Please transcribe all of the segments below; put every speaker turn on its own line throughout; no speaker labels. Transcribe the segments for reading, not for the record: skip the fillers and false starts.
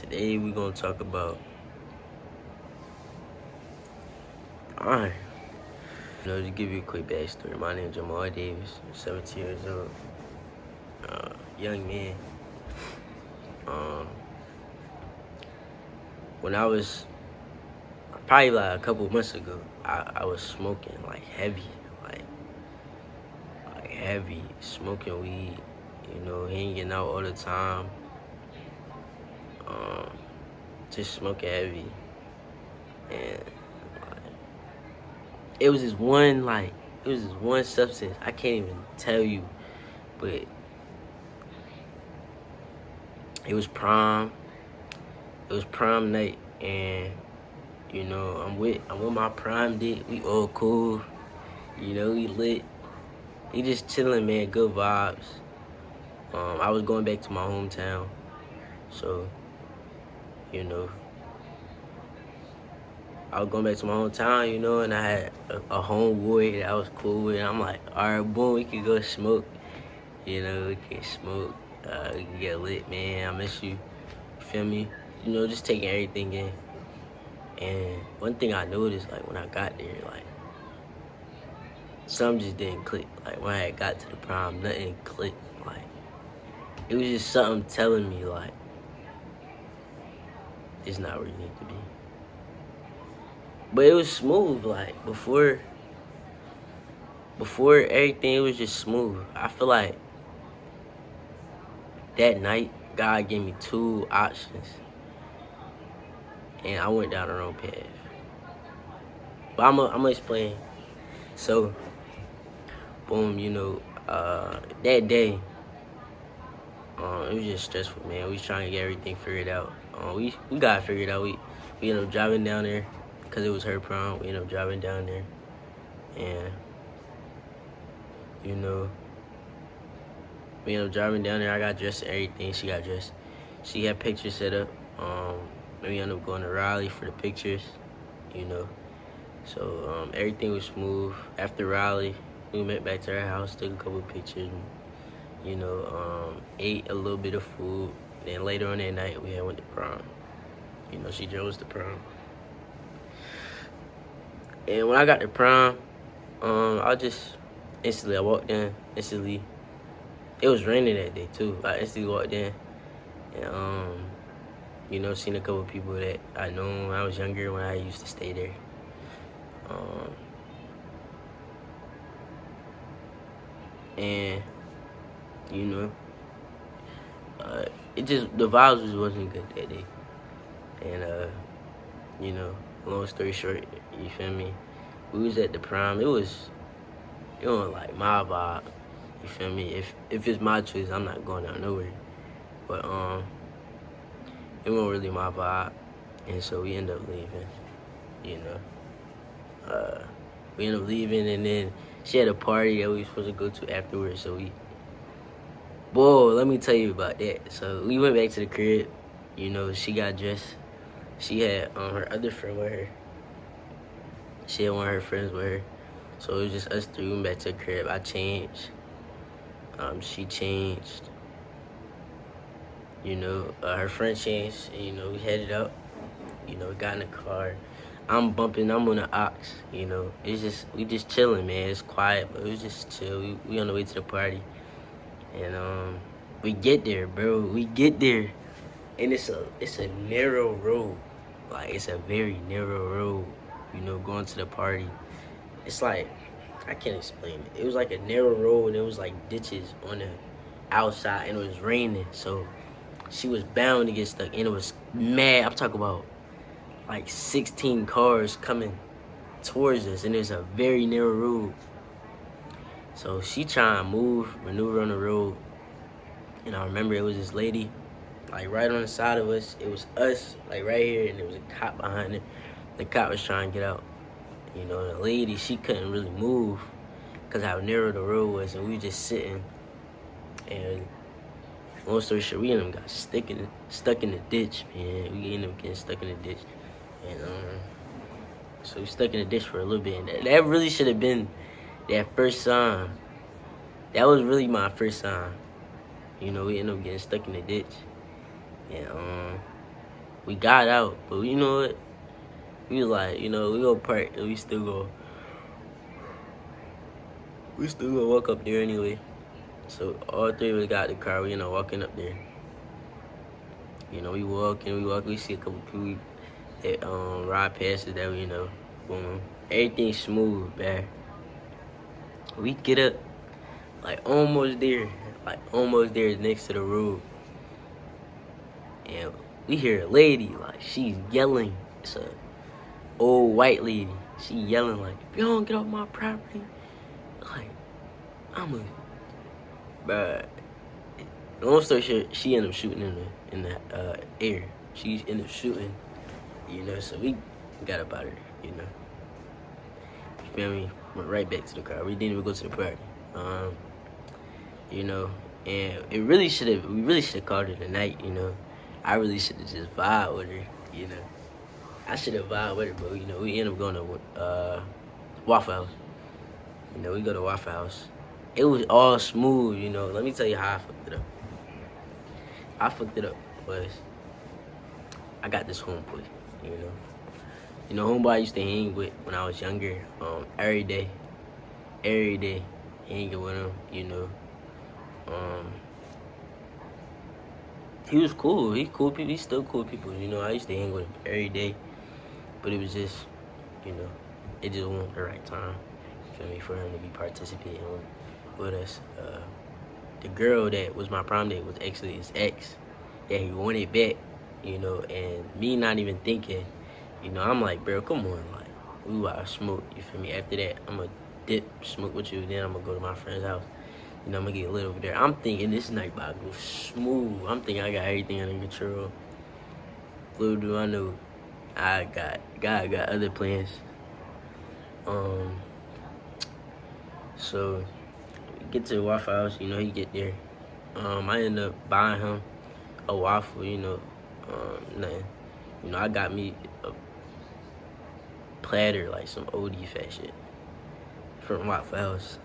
Today we're gonna talk about iron. To give you a quick backstory, my name is Jamal Davis. I'm 17 years old, young man. When I was probably like a couple months ago, I was smoking like heavy, like heavy, smoking weed. Hanging out all the time, just smoking heavy, and like, it was this one substance I can't even tell you, but it was prom. It was prom night, and I'm with my prime dick. We all cool. We lit. We just chilling, man. Good vibes. I was going back to my hometown, so I was going back to my hometown, and I had a homeboy that I was cool with. And I'm like, all right, boom, we can go smoke. We can smoke. We can get lit, man. I miss you. You feel me? Just taking everything in. And one thing I noticed, like, when I got there, like, something just didn't click. Like, when I had got to the prom, nothing clicked. Like, it was just something telling me, like, it's not where you need to be. But it was smooth, like, before everything, it was just smooth. I feel like that night, God gave me two options, and I went down the wrong path. But I'm gonna explain. So, boom, that day, it was just stressful, man. We was trying to get everything figured out. We got it figured out. We ended up driving down there because it was her prom. We ended up driving down there, and we ended up driving down there. I got dressed and everything. She got dressed. She had pictures set up. We ended up going to Raleigh for the pictures. So everything was smooth. After Raleigh, we went back to her house, took a couple of pictures, ate a little bit of food. Then later on that night, we had went to prom. She drove us to prom. And when I got to prom, I walked in instantly. It was raining that day too. I instantly walked in, and seen a couple of people that I know when I was younger, when I used to stay there. And it just, the vibes just wasn't good that day. And long story short, you feel me? We was at the prom. It was like my vibe. You feel me? If it's my choice, I'm not going out nowhere. But it wasn't really my vibe, and so we ended up leaving. We ended up leaving, and then she had a party that we were supposed to go to afterwards. So let me tell you about that. So we went back to the crib. She got dressed. She had her other friend with her. She had one of her friends with her. So it was just us three. We went back to the crib. I changed. She changed. Her friend changed. And, we headed up. We got in the car. I'm bumping. I'm on the aux. We just chilling, man. It's quiet, but it was just chill. We on the way to the party, and we get there, bro. We get there, and it's a narrow road. Like, it's a very narrow road. Going to the party. It's like, I can't explain it. It was like a narrow road, and it was like ditches on the outside, and it was raining, so she was bound to get stuck, and it was mad. I'm talking about like 16 cars coming towards us, and there's a very narrow road. So she trying to maneuver on the road, and I remember it was this lady, like right on the side of us. It was us, like right here, and there was a cop behind it. The cop was trying to get out. The lady, she couldn't really move because how narrow the road was, and we were just sitting. And long story short, we ended up got stuck in the ditch, man. We ended up getting stuck in the ditch. And so we stuck in the ditch for a little bit. And that really should have been that first sign. That was really my first sign. We ended up getting stuck in the ditch. And We got out, but you know what? We was like, you know, we go park and we still go walk up there anyway. So all three of us got the car, we, you know, walking up there. You know, we walk, we see a couple people that ride past us that we, you know, boom. Everything's smooth, man. We get up, almost there next to the road. And we hear a lady, like, she's yelling. It's a old white lady. She yelling, like, if you don't get off my property, like, bruh. Long story short, she ended up shooting in the air. She ended up shooting, you know, so we got up out of her, you know. You feel me? Went right back to the car. We didn't even go to the party. You know, and we really should have called her tonight, you know. I really should have just vibed with her, you know. I should have vibed with her, but, you know, we ended up going to Waffle House. You know, we go to Waffle House. It was all smooth, you know. Let me tell you how I fucked it up. Was I got this homeboy, you know. You know, homeboy I used to hang with when I was younger, every day, hanging with him, you know. He was cool. He's cool people. He's still cool people. You know, I used to hang with him every day, but it was just, you know, it just wasn't the right time. You feel me? For him to be participating with us. The girl that was my prom date was actually his ex. Yeah, he wanted back. You know, and me not even thinking. You know, I'm like, bro, come on, like, we about to smoke. You feel me? After that, I'm gonna dip, smoke with you. Then I'm gonna go to my friend's house. You know, I'm gonna get lit over there. I'm thinking this night about to go smooth. I'm thinking I got everything under control. Little do I know, God got other plans. So we get to the Waffle House. You know, he get there. I end up buying him a waffle. You know, nothing. You know, I got me a platter, like some OD fat shit from Waffle House.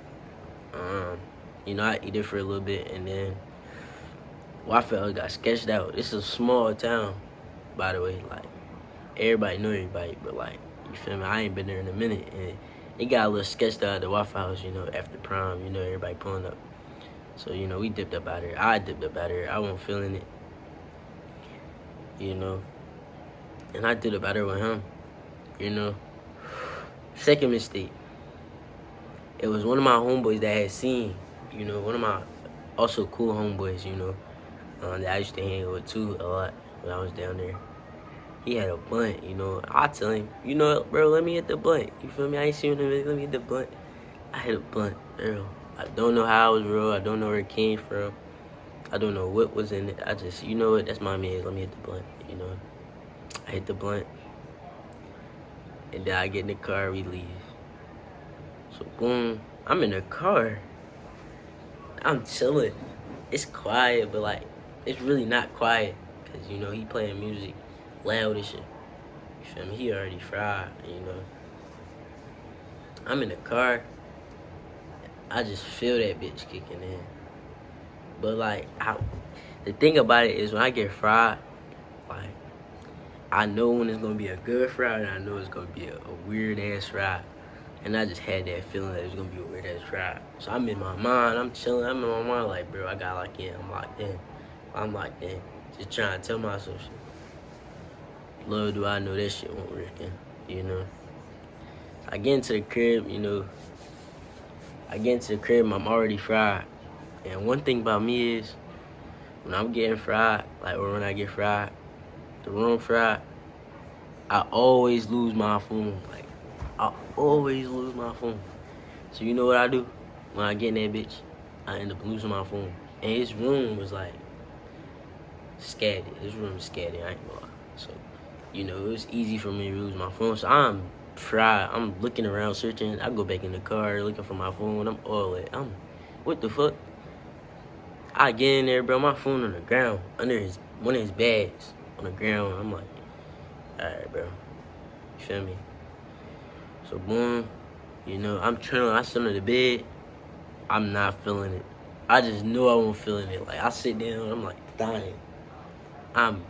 You know, I eat it for a little bit, and then Waffle House got sketched out. This is a small town, by the way. Like, everybody know everybody, but, like, you feel me? I ain't been there in a minute, and it got a little sketched out at the Waffle House, you know, after prom. You know, everybody pulling up. So, you know, we dipped up out there. I dipped up out there. I wasn't feeling it, you know. And I dipped up out there with him, you know. Second mistake. It was one of my homeboys that I had seen, you know, one of my also cool homeboys, you know, that I used to hang with too a lot when I was down there. He had a blunt, you know. I tell him, you know what, bro, let me hit the blunt. You feel me? I ain't seen him, let me hit the blunt. I hit a blunt, bro. I don't know how it was real. I don't know where it came from. I don't know what was in it. I just, you know what, that's my man. Let me hit the blunt, you know. I hit the blunt. And then I get in the car, we leave. So, boom, I'm in the car. I'm chilling. It's quiet, but, like, it's really not quiet. Because, you know, he playing music loud and shit. You feel me? He already fried, you know. I'm in the car. I just feel that bitch kicking in. But, like, the thing about it is when I get fried, like, I know when it's going to be a good fry and I know it's going to be a weird-ass fry. And I just had that feeling that it was going to be a weird-ass fry. So I'm in my mind. I'm chilling. I'm in my mind like, bro, I got locked in. I'm locked in. Just trying to tell myself shit. Little do I know that shit won't work, you know. I get into the crib, you know. I'm already fried. And one thing about me is when I'm getting fried, like, or when I get fried, the room fried, I always lose my phone. Like, I always lose my phone. So you know what I do? When I get in that bitch, I end up losing my phone. And his room was like scattered. His room was scattered, I ain't gonna lie. So, you know, it was easy for me to lose my phone. So I'm fried. I'm looking around searching. I go back in the car looking for my phone. I'm all that. What the fuck? I get in there, bro. My phone on the ground under one of his bags on the ground. I'm like, alright, bro. You feel me? So boom, you know, I'm chilling. I sit on the bed. I'm not feeling it. I just knew I wasn't feeling it. Like, I sit down. I'm like dying. I'm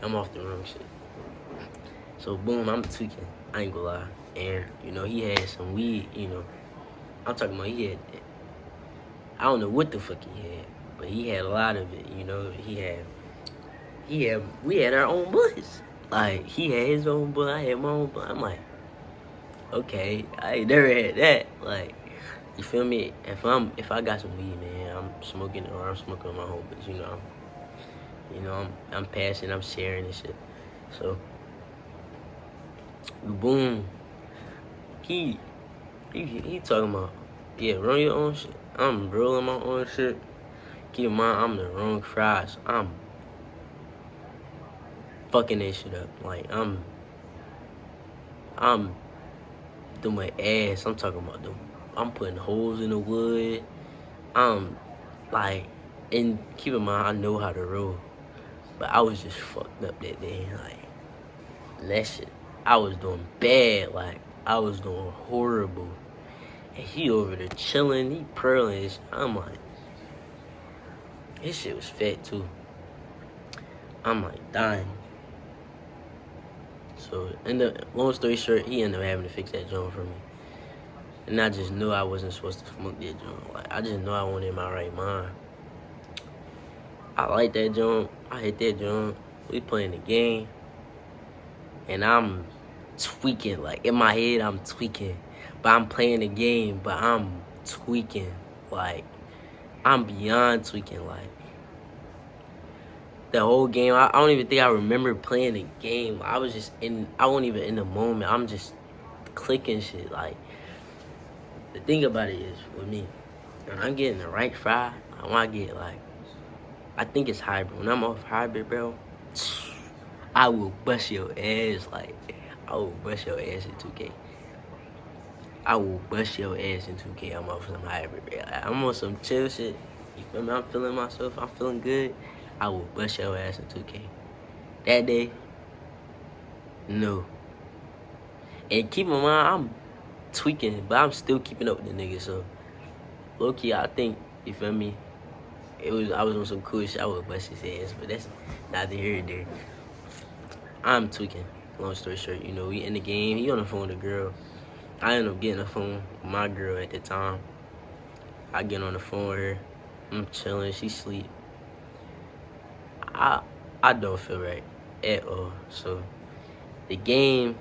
I'm off the wrong shit. So boom, I'm tweaking. I ain't gonna lie. And you know, he had some weed. You know, I'm talking about he had. I don't know what the fuck he had, but he had a lot of it. You know, we had our own blunts. Like he had his own blunt, I had my own blunt. I'm like, okay, I ain't never had that. Like, you feel me? If I got some weed, man, I'm smoking it or I'm smoking with my homies. I'm passing, I'm sharing and shit. So, boom, he talking about, yeah, run your own shit. I'm rolling my own shit. Keep in mind, I'm the wrong fries. I'm fucking that shit up. Like, I'm doing ass. I'm talking about them. I'm putting holes in the wood. I'm like, and keep in mind, I know how to roll, but I was just fucked up that day. Like, that shit, I was doing bad. Like, I was doing horrible. And he over there chilling, he pearling his shit. I'm like, his shit was fat too. I'm like dying. So, long story short, he ended up having to fix that joint for me. And I just knew I wasn't supposed to smoke that joint. Like, I just knew I wasn't in my right mind. I like that joint. I hit that joint. We playing the game. And I'm tweaking. Like, in my head, I'm tweaking. But I'm playing the game, but I'm tweaking. Like, I'm beyond tweaking. Like, the whole game, I don't even think I remember playing the game. I wasn't even in the moment. I'm just clicking shit. Like, the thing about it is, with me, when I'm getting the right fry, I want to get, like, I think it's hybrid. When I'm off hybrid, bro, I will bust your ass. Like, I will bust your ass in 2K. I will bust your ass in 2K. I'm off some hybrid, bro. I'm on some chill shit. You feel me? I'm feeling myself. I'm feeling good. I will bust your ass in 2K. That day, no. And keep in mind, I'm tweaking, but I'm still keeping up with the nigga. So, low key, I think, you feel me? I was on some cool shit. I would bust his ass, but that's neither here nor there. I'm tweaking. Long story short, you know, we in the game. He on the phone with a girl. I ended up getting the phone with my girl at the time. I get on the phone with her. I'm chilling. She sleep. I don't feel right at all. So the game,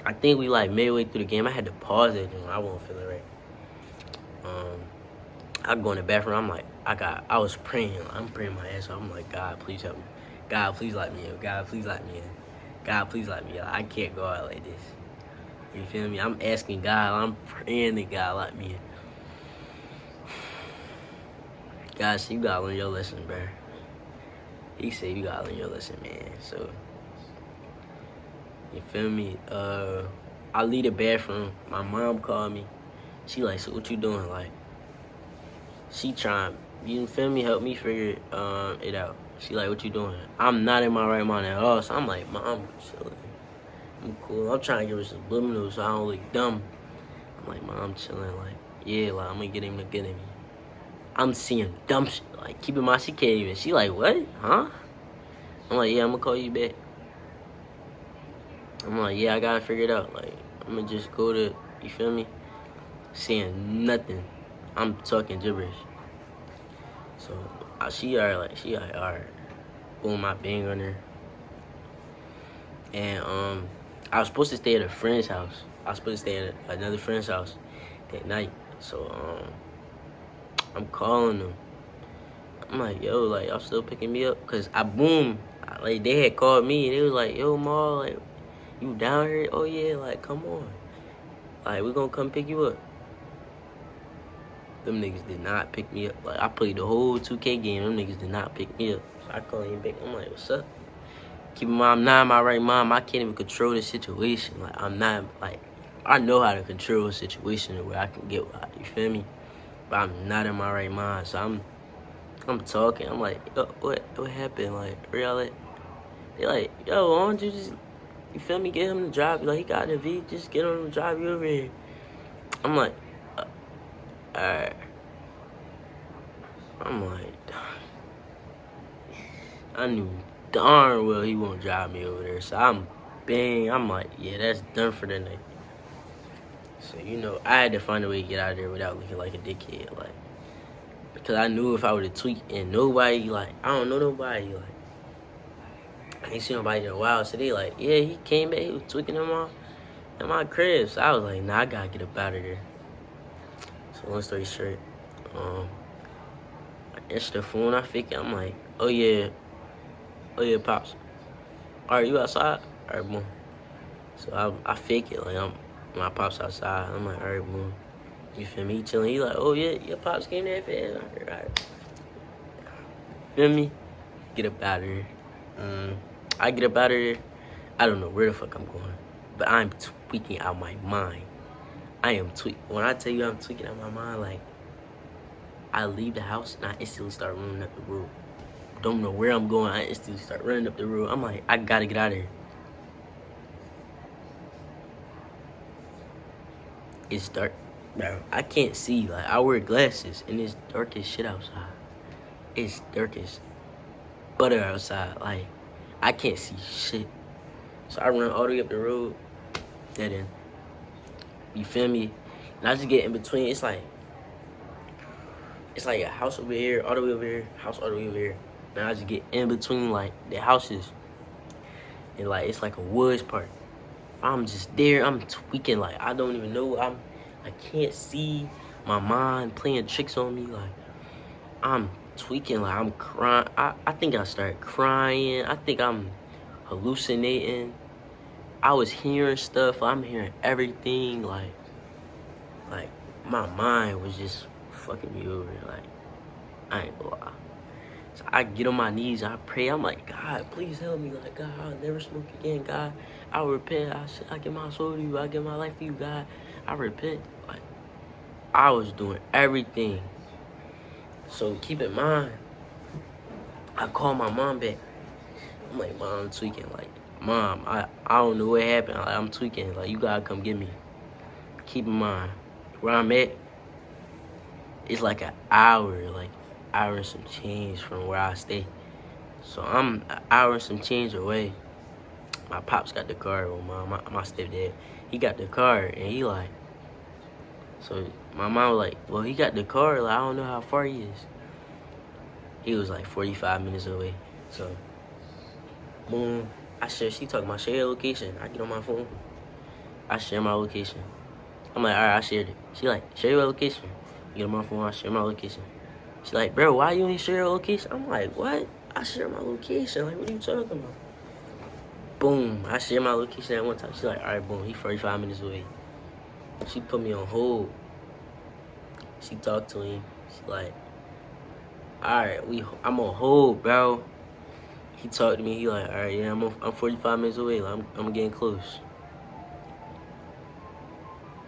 I think we like midway through the game. I had to pause it. I wasn't feeling right. I go in the bathroom. I'm like, I was praying. I'm praying my ass off. I'm like, God, please help me. God, please let me in. God, please let me in. God, please let me in. I can't go out like this. You feel me? I'm asking God. I'm praying to God let me in. God, so you gotta learn your lesson, bro. He said you gotta learn your lesson, man. So, you feel me? I leave the bathroom. My mom called me. She like, so what you doing? Like, she trying, you feel me, help me figure it out. She like, what you doing? I'm not in my right mind at all. So I'm like, Mom, I'm chilling. I'm cool. I'm trying to give her subliminal so I don't look dumb. I'm like, Mom, I'm chilling. Like, yeah, like, I'm gonna get him to get at me. I'm seeing dumb shit. Like, keep in mind, she can't even. She like, what? Huh? I'm like, yeah, I'm gonna call you back. I'm like, yeah, I gotta figure it out. Like, I'm gonna just go to, you feel me? Saying nothing. I'm talking gibberish. So she alright. Boom, I bang on her. And I was supposed to stay at a friend's house. I was supposed to stay at another friend's house that night. So I'm calling them. I'm like, yo, like, y'all still picking me up? Cause like, they had called me and they was like, yo, Ma, like, you down here? Oh yeah, like, come on. Like, we gonna come pick you up. Them niggas did not pick me up. Like, I played the whole 2K game. Them niggas did not pick me up. So I call him back. I'm like, what's up? Keep in mind, I'm not in my right mind. I can't even control the situation. Like, I'm not, like, I know how to control a situation where I can get, you feel me? But I'm not in my right mind. So I'm talking. I'm like, yo, what happened? Like, where y'all at? They like, yo, why don't you just, you feel me, get him to drive you? Like, he got the V, just get him to drive you over here. I'm like, alright. I'm like, I knew darn well he won't drive me over there. So I'm like, yeah, that's done for the night. So, you know, I had to find a way to get out of there without looking like a dickhead. Like, because I knew if I would have tweaked and nobody, like, I don't know nobody, like, I ain't seen nobody in a while. So they like, yeah, he came back, he was tweaking in my crib. So I was like, nah, I gotta get up out of there. So long story short, I answered the phone, I figured, I'm like, oh yeah, Pops. Alright, you outside? Alright, boom. So I fake it, like, my Pops outside. I'm like, alright, boom. You feel me? He chilling. He like, oh yeah, your Pops came there fast. Alright. Feel me? Get up out of here. I get up out of here. I don't know where the fuck I'm going, but I'm tweaking out my mind. I am tweaking. When I tell you I'm tweaking out my mind, like, I leave the house and I instantly start running up the road. Don't know where I'm going. I instantly start running up the road. I'm like, I gotta get out of here. It's dark. Bro, I can't see. Like, I wear glasses and it's dark as shit outside. It's dark as butter outside. Like, I can't see shit. So I run all the way up the road. Dead end. You feel me? And I just get in between. It's like a house over here, all the way over here, house all the way over here. And I just get in between, like, the houses. And, like, it's like a woods part. I'm just there. I'm tweaking. Like, I don't even know. I can't see. My mind playing tricks on me. Like, I'm tweaking. Like, I'm crying. I think I started crying. I think I'm hallucinating. I was hearing stuff. I'm hearing everything. Like my mind was just fucking me over. Like, I ain't gonna lie. So I get on my knees, I pray. I'm like, God, please help me. Like, God, I'll never smoke again. God, I repent. I give my soul to you. I give my life to you, God. I repent. Like, I was doing everything. So keep in mind, I call my mom back. I'm like, Mom, I'm tweaking. Like, Mom, I don't know what happened. Like, I'm tweaking. Like, you gotta come get me. Keep in mind, where I'm at, it's like an hour and some change from where I stay. So I'm an hour and some change away. My pops got the car, or my stepdad, he got the car, and he like, so my mom was like, well, he got the car, like, I don't know how far he is. He was like 45 minutes away. So, boom, she talking about share your location. I get on my phone, I share my location. I'm like, all right, I shared it. She like, share your location. I get on my phone, I share my location. She like, bro, why you ain't share your location? I'm like, what? I share my location. Like, what are you talking about? Boom, I share my location at one time. She like, all right, boom, he 45 minutes away. She put me on hold. She talked to him. She like, all right, I'm on hold, bro. He talked to me. He like, all right, yeah, I'm 45 minutes away. Like, I'm getting close.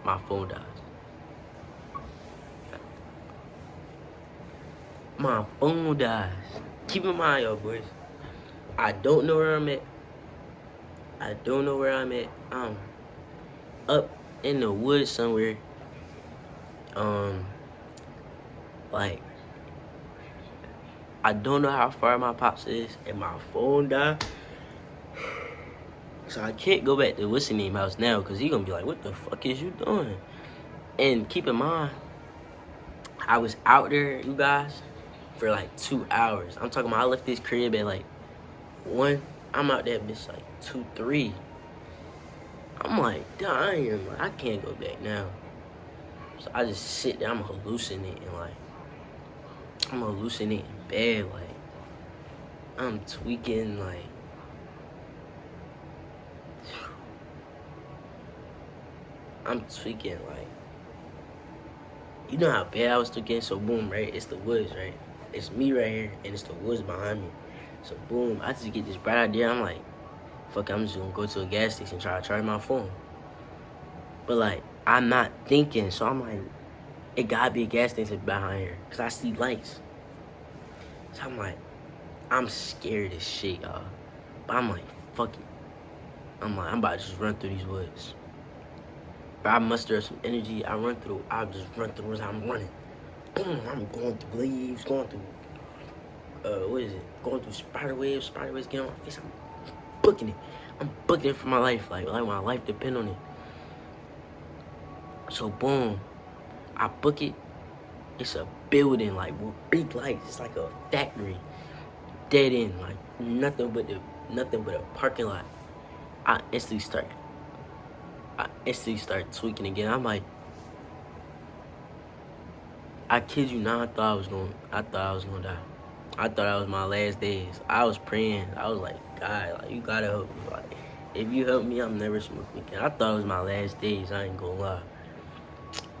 My phone dies. My phone dies. Keep in mind, y'all boys, I don't know where I'm at. I'm up in the woods somewhere. Like, I don't know how far my pops is, and my phone died. So I can't go back to what's his name house now, because he gonna be like, what the fuck is you doing? And keep in mind, I was out there, you guys, for like 2 hours. I'm talking about, I left this crib at like 1. I'm out there bitch like 2, 3. I'm like, damn, I can't go back now. So I just sit there, I'm hallucinating bad, like, I'm tweaking, like, you know how bad I was tweaking? So boom, right, it's the woods, right? It's me right here, and it's the woods behind me. So boom, I just get this bright idea, I'm like, fuck, I'm just gonna go to a gas station and try to charge my phone. But like, I'm not thinking, so I'm like, it gotta be a gas station behind here, because I see lights. So I'm like, I'm scared as shit, y'all. But I'm like, fuck it. I'm like, I'm about to just run through these woods. But I muster up some energy. I'll just run through as I'm running. Boom, I'm going through leaves, going through what is it? Going through spider webs getting on my face. I'm booking it. I'm booking it for my life. Like my life depend on it. So boom, I book it. It's a building like with big lights. It's like a factory. Dead end, like nothing but a parking lot. I instantly start tweaking again. I'm like, I kid you not, I thought I was gonna die. I thought that was my last days. I was praying. I was like, God, like you gotta help me. Like, if you help me, I'm never smoking again. I thought it was my last days. I ain't gonna lie.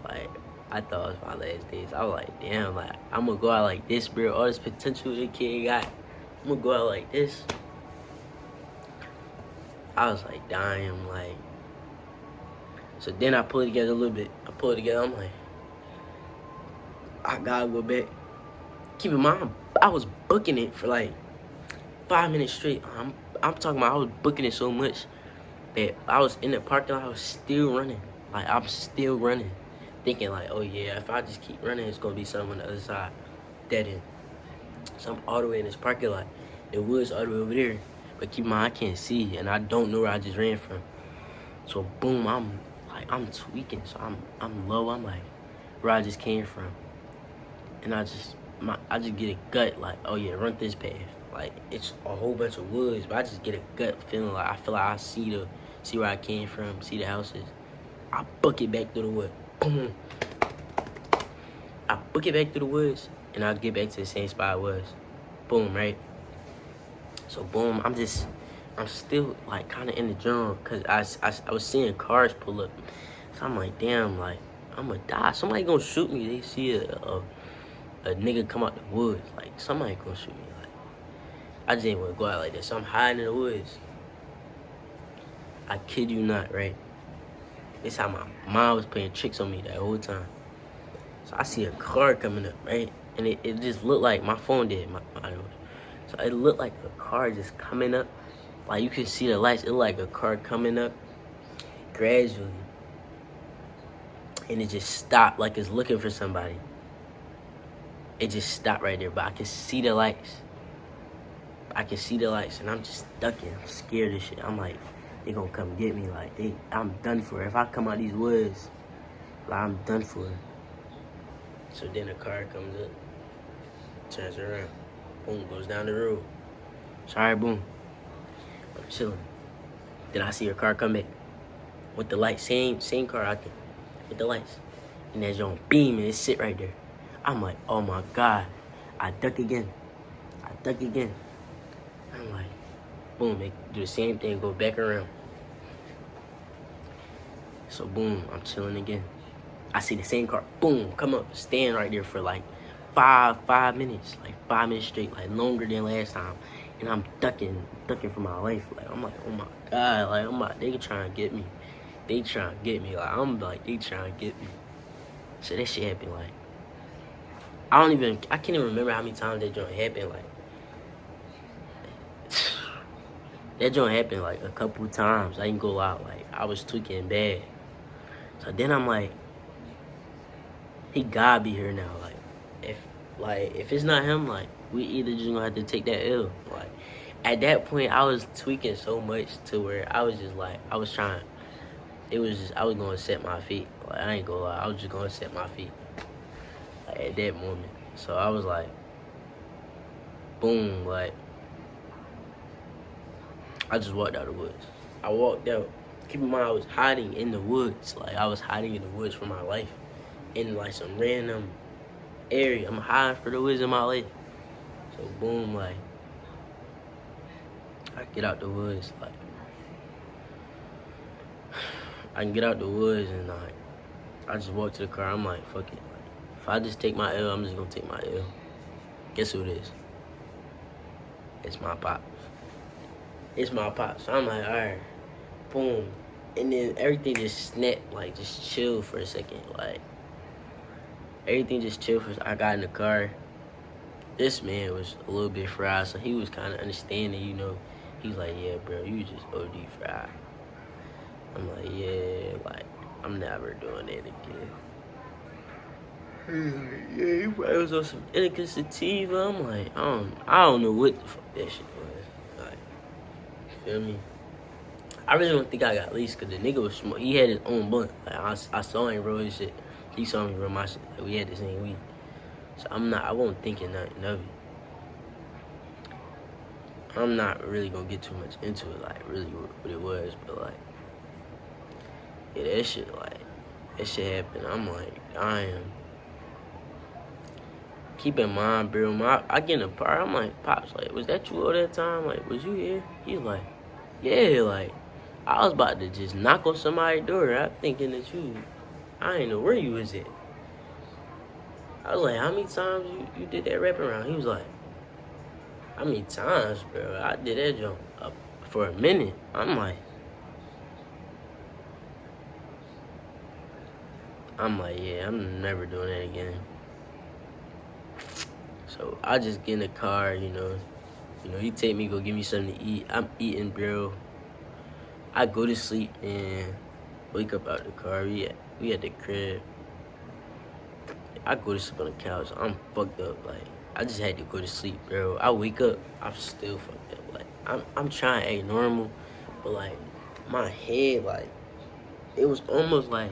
Like, I thought it was my last days. I was like, damn, like I'm gonna go out like this, bro. All this potential this kid got. I'm gonna go out like this. I was like dying, like. So then I pull it together a little bit. I'm like, I gotta go back. Keep in mind, I was booking it for like 5 minutes straight. I'm talking about I was booking it so much that I was in the parking lot. I was still running. Like I'm still running, thinking like, oh yeah, if I just keep running, it's gonna be something on the other side. Dead end. So I'm all the way in this parking lot. The woods all the way over there. But keep in mind, I can't see, and I don't know where I just ran from. So boom, I'm tweaking. So I'm low. I'm like, where I just came from, and I just get a gut like, oh yeah, run this path. Like it's a whole bunch of woods, but I just get a gut feeling like I feel like I see where I came from, see the houses. I book it back through the wood. Boom. I book it back through the woods, and I'll get back to the same spot I was. Boom, right? So boom, I'm still like kind of in the jungle because I was seeing cars pull up. So I'm like, damn, like I'm gonna die. Somebody gonna shoot me. They see a nigga come out the woods. Like somebody gonna shoot me. Like I just ain't wanna go out like that. So I'm hiding in the woods. I kid you not, right? This how my mom was playing tricks on me that whole time. So I see a car coming up, right? And it just looked like my phone did. So it looked like a car just coming up. Like you could see the lights. It looked like a car coming up gradually. And it just stopped like it's looking for somebody. It just stopped right there. But I can see the lights. And I'm just ducking. I'm scared of shit. I'm like, they gonna come get me. Like, I'm done for. If I come out these woods, like, I'm done for. So then a car comes up, turns around, boom, goes down the road. Sorry, boom. I'm chilling. Then I see a car come back with the lights, same car out there, with the lights. And that joint beam and it sit right there. I'm like, oh my God. I duck again. I'm like, boom, they do the same thing, go back around. So boom, I'm chilling again. I see the same car, boom, come up, stand right there for like five minutes, like 5 minutes straight, like longer than last time. And I'm ducking for my life. Like I'm like, oh my God, like they trying to get me. Like they trying to get me. So that shit happened like, I can't even remember how many times that joint happened. Like that joint happened like a couple times. I ain't go out, like I was tweaking bad. So then I'm like, he gotta be here now. Like if it's not him, like we either just gonna have to take that L. Like at that point, I was tweaking so much to where I was just like, I was gonna set my feet. Like I ain't gonna lie, I was just gonna set my feet. Like at that moment. So I was like, boom, like I just walked out of the woods. I walked out. Keep in mind, I was hiding in the woods. Like I was hiding in the woods for my life, in like some random area. I'm hiding for the woods in my life. So boom, like I get out the woods, like I can get out the woods and like I just walk to the car. I'm like, fuck it. Like, if I just take my L, I'm just gonna take my L. Guess who it is? It's my pops. So I'm like, alright, boom. And then everything just snapped, like just chill for a second. Like everything just chill I got in the car. This man was a little bit fried, so he was kind of understanding, you know. He's like, yeah, bro, you just OD fried. I'm like, yeah, like, I'm never doing that again. He's like, yeah, you probably was on some Indica sativa. I'm like, I don't know what the fuck that shit was. Like, feel me? I really don't think I got leased because the nigga was smart. He had his own blunt. Like, I saw him roll his shit. He saw me roll my shit. Like, we had the same weed. So I won't think of nothing of it. I'm not really gonna get too much into it, like, really what it was, but, like, yeah, that shit happened. I'm like, damn. Keep in mind, bro, I get in the part, I'm like, Pops, like, was that you all that time? Like, was you here? He's like, yeah, like, I was about to just knock on somebody's door. I'm thinking that I ain't know where you was at. I was like, how many times you did that rap around? He was like, how many times, bro? I did that jump for a minute. I'm like, yeah, I'm never doing that again. So I just get in the car, he take me, go give me something to eat. I'm eating, bro. I go to sleep and wake up out the car. We at the crib. I go to sleep on the couch. I'm fucked up. Like, I just had to go to sleep, bro. I wake up, I'm still fucked up. Like, I'm trying to act normal, but like my head, like, it was almost like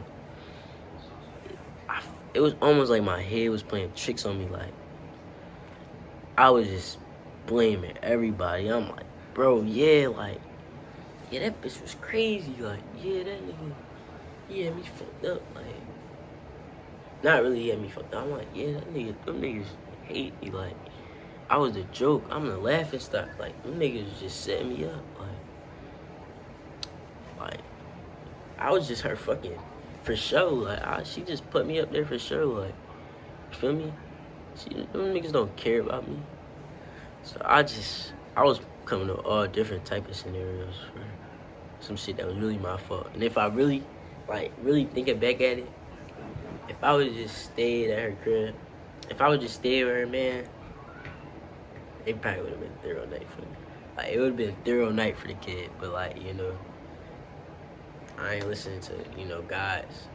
my head was playing tricks on me. Like, I was just blaming everybody. I'm like, bro, yeah, like, yeah, that bitch was crazy. Like, yeah, that nigga, he had me fucked up. Like, not really he had me fucked up. I'm like, yeah, them niggas hate me. Like, I was the joke. I'm the laughing stock. Like, them niggas just setting me up. Like, I was just her fucking for show. Like, she just put me up there for show. Like, you feel me? Them niggas don't care about me. So I was coming to all different type of scenarios for some shit that was really my fault. And if I really thinking back at it, if I would just stayed at her crib, if I would just stay with her, man, it probably would have been a thorough night for me. Like, it would have been a thorough night for the kid. But, like, I ain't listening to, guys.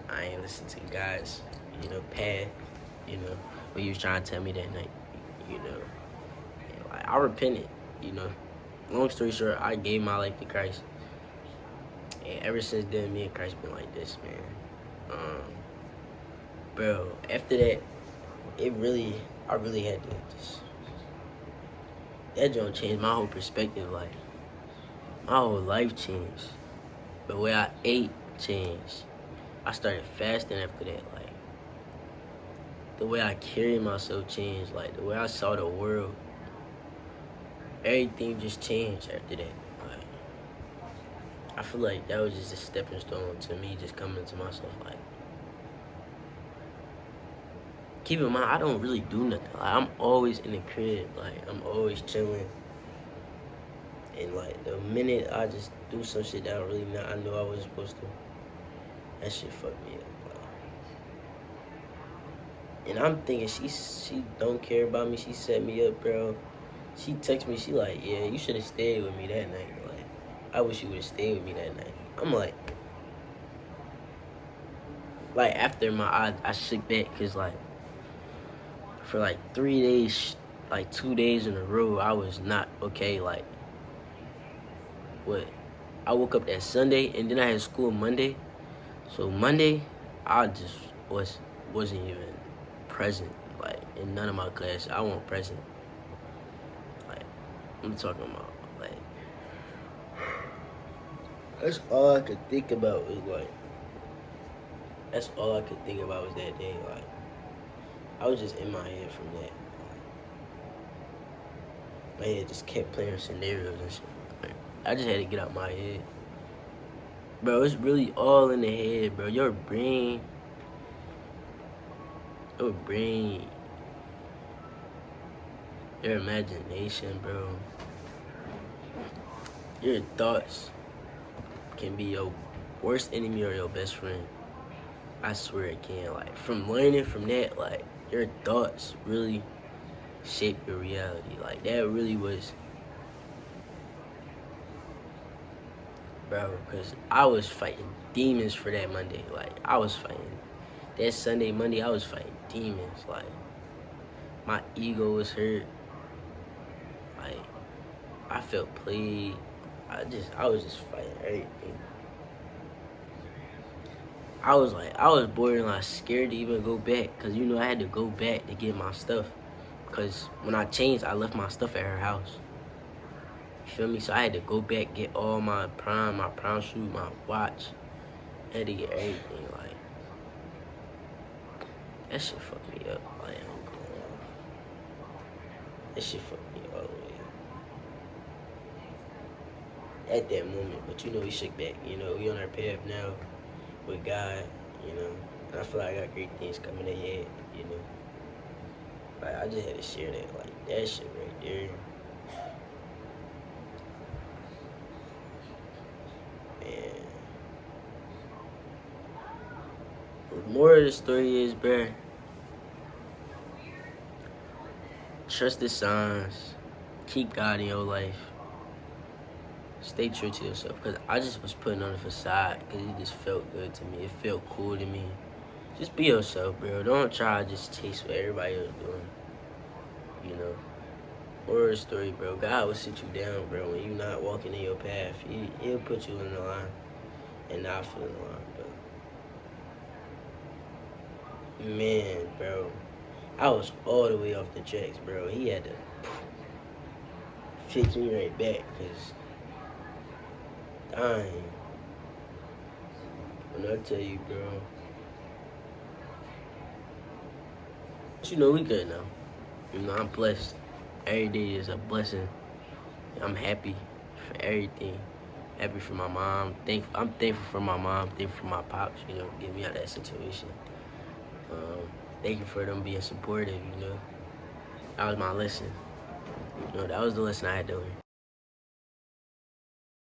I ain't listening to guys, path, when you was trying to tell me that night, Like, I repented, Long story short, I gave my life to Christ. And ever since then, me and Christ been like this, man. Bro, after that, I really had to just, that joint changed my whole perspective. Like, my whole life changed. The way I ate changed. I started fasting after that. Like, the way I carried myself changed. Like, the way I saw the world, everything just changed after that. Like, I feel like that was just a stepping stone to me just coming to myself. Like, keep in mind, I don't really do nothing. Like, I'm always in the crib. Like, I'm always chilling. And, like, the minute I just do some shit that I know I wasn't supposed to, that shit fucked me up. And I'm thinking she don't care about me. She set me up, bro. She texted me. She like, yeah, you should have stayed with me that night. Like, I wish you would have stayed with me that night. I'm like after I shook back because, like, for like 3 days, like 2 days in a row, I was not okay. Like, what? I woke up that Sunday and then I had school Monday. So Monday, I just wasn't even present. Like, in none of my classes, I wasn't present. Like, I'm talking about, like, that's all I could think about was, like, that's all I could think about was that day. Like, I was just in my head from that. My head just kept playing scenarios and shit. Like, I just had to get out my head. Bro, it's really all in the head, bro. Your brain, your imagination, bro. Your thoughts can be your worst enemy or your best friend. I swear it can. Like, from learning from that, like, your thoughts really shape your reality. Like, that really was, bro, because I was fighting demons for that Monday. Like, I was fighting That Sunday, Monday, I was fighting demons. Like, my ego was hurt. Like, I felt played. I was just fighting everything. I was borderline scared to even go back, cause you know I had to go back to get my stuff, cause when I changed, I left my stuff at her house. You feel me? So I had to go back, get all my prime shoe, my watch. I had to get everything. Like, that shit fucked me up. Like, I'm going on. That shit fucked me all the way up at that moment. But you know, we shook back. You know, we on our path now with God. You know, and I feel like I got great things coming ahead. You know, like I just had to share that. Like that shit right there. Man. The more of the story is, bruh, trust the signs. Keep God in your life. Stay true to yourself. Because I just was putting on a facade because it just felt good to me. It felt cool to me. Just be yourself, bro. Don't try to just chase what everybody else doing. You know? Or a story, bro. God will sit you down, bro. When you're not walking in your path, he'll put you in the line and not for the line, bro. Man, bro. I was all the way off the tracks, bro. He had to fix me right back, because, dying. When I tell you, bro. But you know, we good now. You know, I'm blessed. Every day is a blessing. I'm happy for everything. Happy for my mom. I'm thankful for my mom. Thankful for my pops, you know, getting me out of that situation. Thank you for them being supportive, you know. That was my lesson. You know, that was the lesson I had to learn.